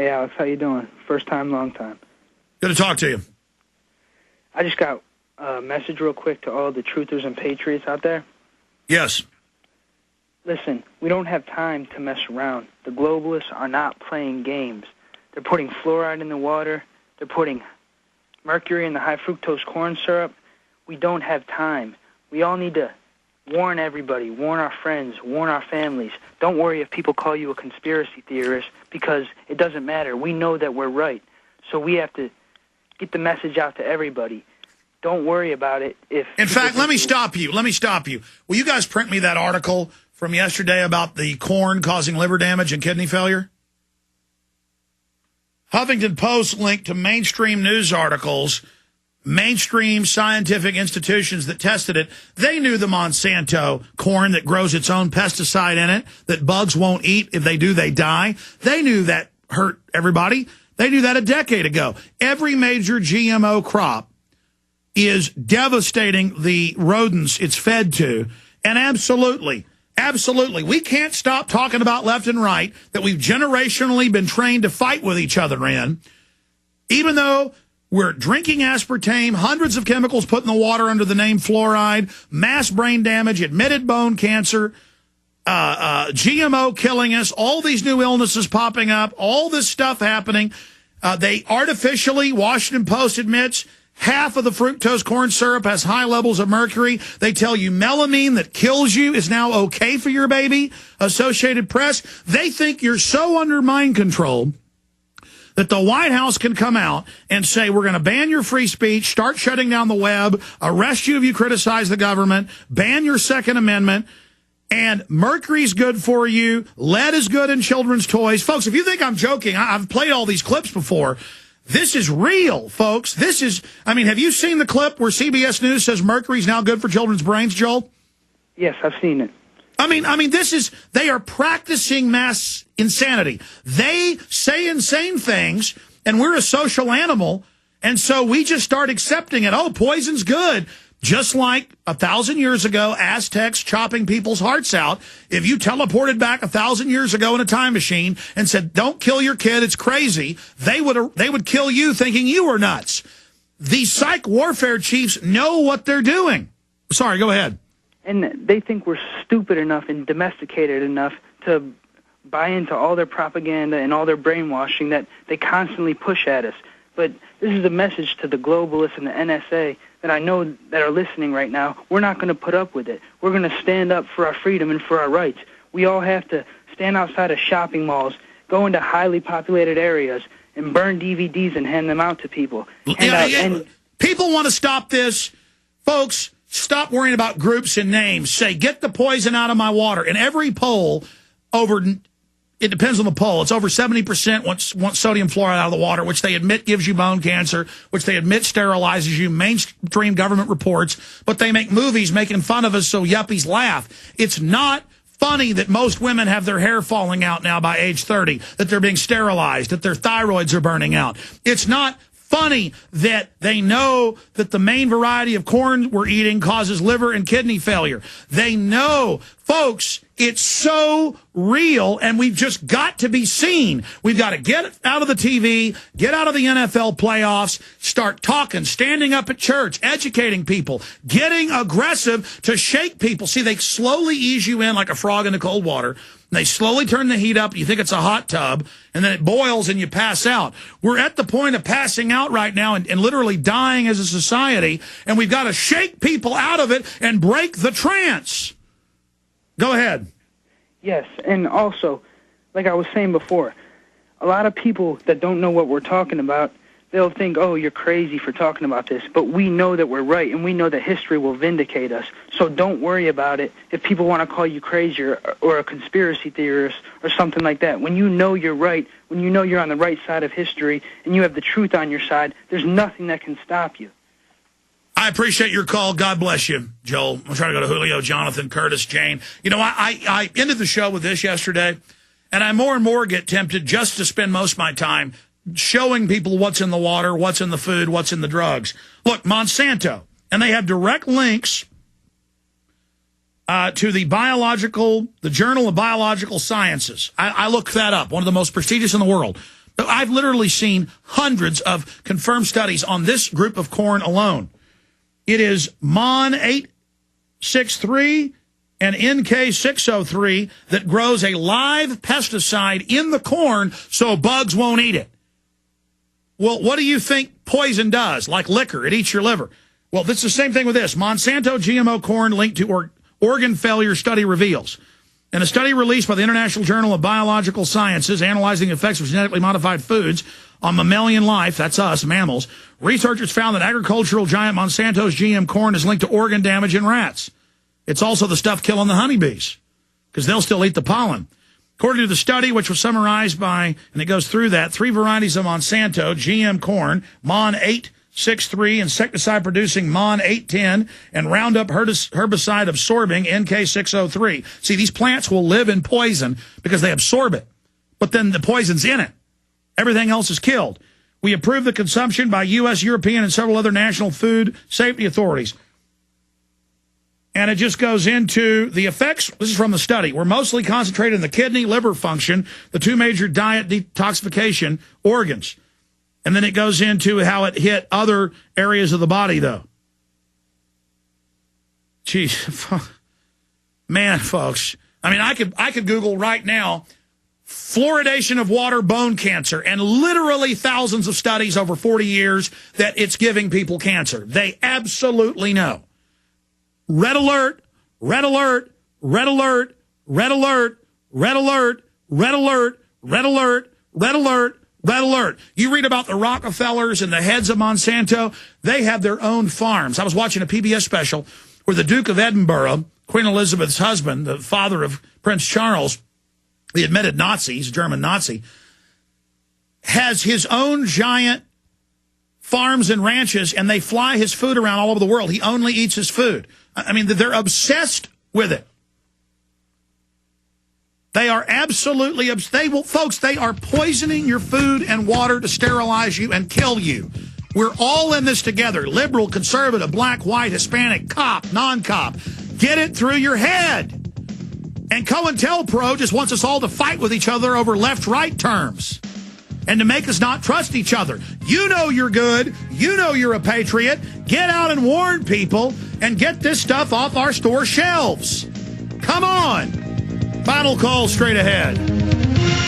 Hey, Alex, how you doing? First time, long time. Good to talk to you. I just got a message real quick to all the truthers and patriots out there. Yes. Listen, we don't have time to mess around. The globalists are not playing games. They're putting fluoride in the water. They're putting mercury in the high fructose corn syrup. We don't have time. We all need to warn everybody, warn our friends, warn our families. Don't worry if people call you a conspiracy theorist, because it doesn't matter. We know that we're right. So we have to get the message out to everybody. Don't worry about it. In fact, let me stop you. Will you guys print me that article from yesterday about the corn causing liver damage and kidney failure? Huffington Post linked to mainstream news articles, mainstream scientific institutions that tested it. They knew the Monsanto corn that grows its own pesticide in it that bugs won't eat. If they do, they die. They knew that hurt everybody. They knew that a decade ago. Every major GMO crop is devastating the rodents it's fed to. And absolutely, we can't stop talking about left and right that we've generationally been trained to fight with each other in, even though we're drinking aspartame, hundreds of chemicals put in the water under the name fluoride, mass brain damage, admitted bone cancer, GMO killing us, all these new illnesses popping up, all this stuff happening. They artificially, Washington Post admits, half of the fructose corn syrup has high levels of mercury. They tell you melamine that kills you is now okay for your baby. Associated Press, they think you're so under mind control that the White House can come out and say, we're going to ban your free speech, start shutting down the web, arrest you if you criticize the government, ban your Second Amendment, and mercury's good for you, lead is good in children's toys. Folks, if you think I'm joking, I've played all these clips before. This is real, folks. Have you seen the clip where CBS News says mercury's now good for children's brains, Joel? Yes, I've seen it. They are practicing mass insanity. They say insane things, and we're a social animal, and so we just start accepting it. Oh, poison's good. Just like 1,000 years ago, Aztecs chopping people's hearts out. If you teleported back 1,000 years ago in a time machine and said, don't kill your kid, it's crazy, they would kill you thinking you were nuts. These psych warfare chiefs know what they're doing. Sorry, go ahead. And they think we're stupid enough and domesticated enough to buy into all their propaganda and all their brainwashing that they constantly push at us. But this is a message to the globalists and the NSA that I know that are listening right now. We're not going to put up with it. We're going to stand up for our freedom and for our rights. We all have to stand outside of shopping malls, go into highly populated areas, and burn DVDs and hand them out to people. And people want to stop this. Folks, stop worrying about groups and names. Say, get the poison out of my water. In every poll, it depends on the poll, it's over 70% want sodium fluoride out of the water, which they admit gives you bone cancer, which they admit sterilizes you, mainstream government reports, but they make movies making fun of us so yuppies laugh. It's not funny that most women have their hair falling out now by age 30, that they're being sterilized, that their thyroids are burning out. It's not funny that they know that the main variety of corn we're eating causes liver and kidney failure. They know, folks, it's so real, and we've just got to be seen. We've got to get out of the TV, get out of the NFL playoffs, start talking, standing up at church, educating people, getting aggressive to shake people. See, they slowly ease you in like a frog into cold water. They slowly turn the heat up. You think it's a hot tub, and then it boils and you pass out. We're at the point of passing out right now and literally dying as a society, and we've got to shake people out of it and break the trance. Go ahead. Yes, and also, like I was saying before, a lot of people that don't know what we're talking about, they'll think, oh, you're crazy for talking about this. But we know that we're right, and we know that history will vindicate us. So don't worry about it if people want to call you crazy or a conspiracy theorist or something like that. When you know you're right, when you know you're on the right side of history and you have the truth on your side, there's nothing that can stop you. I appreciate your call. God bless you, Joel. I'm trying to go to Julio, Jonathan, Curtis, Jane. You know, I ended the show with this yesterday, and I more and more get tempted just to spend most of my time showing people what's in the water, what's in the food, what's in the drugs. Look, Monsanto, and they have direct links to the Journal of Biological Sciences. I looked that up, one of the most prestigious in the world. I've literally seen hundreds of confirmed studies on this group of corn alone. It is MON 863 and NK 603 that grows a live pesticide in the corn so bugs won't eat it. Well, what do you think poison does? Like liquor, it eats your liver. Well, it's the same thing with this. Monsanto GMO corn linked to organ failure study reveals. In a study released by the International Journal of Biological Sciences analyzing the effects of genetically modified foods on mammalian life, that's us, mammals, researchers found that agricultural giant Monsanto's GM corn is linked to organ damage in rats. It's also the stuff killing the honeybees because they'll still eat the pollen. According to the study, which was summarized by, and it goes through that, 3 varieties of Monsanto GM corn, MON 863, insecticide-producing MON 810, and Roundup herbicide-absorbing NK 603. See, these plants will live in poison because they absorb it, but then the poison's in it. Everything else is killed. We approve the consumption by U.S., European, and several other national food safety authorities. And it just goes into the effects. This is from the study. We're mostly concentrated in the kidney, liver function, the 2 major diet detoxification organs. And then it goes into how it hit other areas of the body, though. Jeez. Man, folks. I mean, I could Google right now, fluoridation of water, bone cancer, and literally thousands of studies over 40 years that it's giving people cancer. They absolutely know. Red alert, red alert, red alert, red alert, red alert, red alert, red alert, red alert, red alert. You read about the Rockefellers and the heads of Monsanto. They have their own farms. I was watching a PBS special where the Duke of Edinburgh, Queen Elizabeth's husband, the father of Prince Charles, the admitted Nazi, he's a German Nazi, has his own giant farms and ranches, and they fly his food around all over the world. He only eats his food. I mean, they're obsessed with it. They are absolutely, folks, they are poisoning your food and water to sterilize you and kill you. We're all in this together. Liberal, conservative, black, white, Hispanic, cop, non-cop. Get it through your head. And COINTELPRO just wants us all to fight with each other over left-right terms and to make us not trust each other. You know you're good. You know you're a patriot. Get out and warn people and get this stuff off our store shelves. Come on. Final call straight ahead.